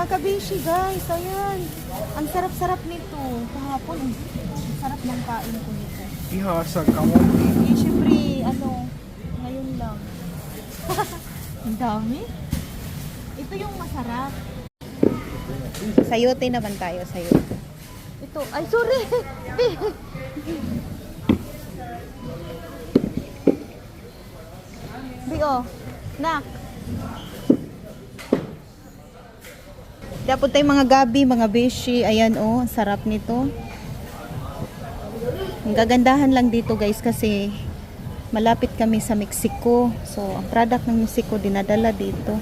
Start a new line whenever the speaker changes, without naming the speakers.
mga kabishi guys. Ayan. Ang sarap-sarap nito. Kahapon, ang sarap ng kain ko nito.
Ihasag ka mo.
Eh, syempre, ngayon lang. Ang dami. Ito yung masarap. Sayote naman tayo, sayote. Ito, ay sorry. Bio, nak. Dapat tayong mga gabi, mga beshi. Ayan oh, ang sarap nito. Ang gagandahan lang dito guys kasi malapit kami sa Mexico. So, ang product ng Mexico dinadala dito.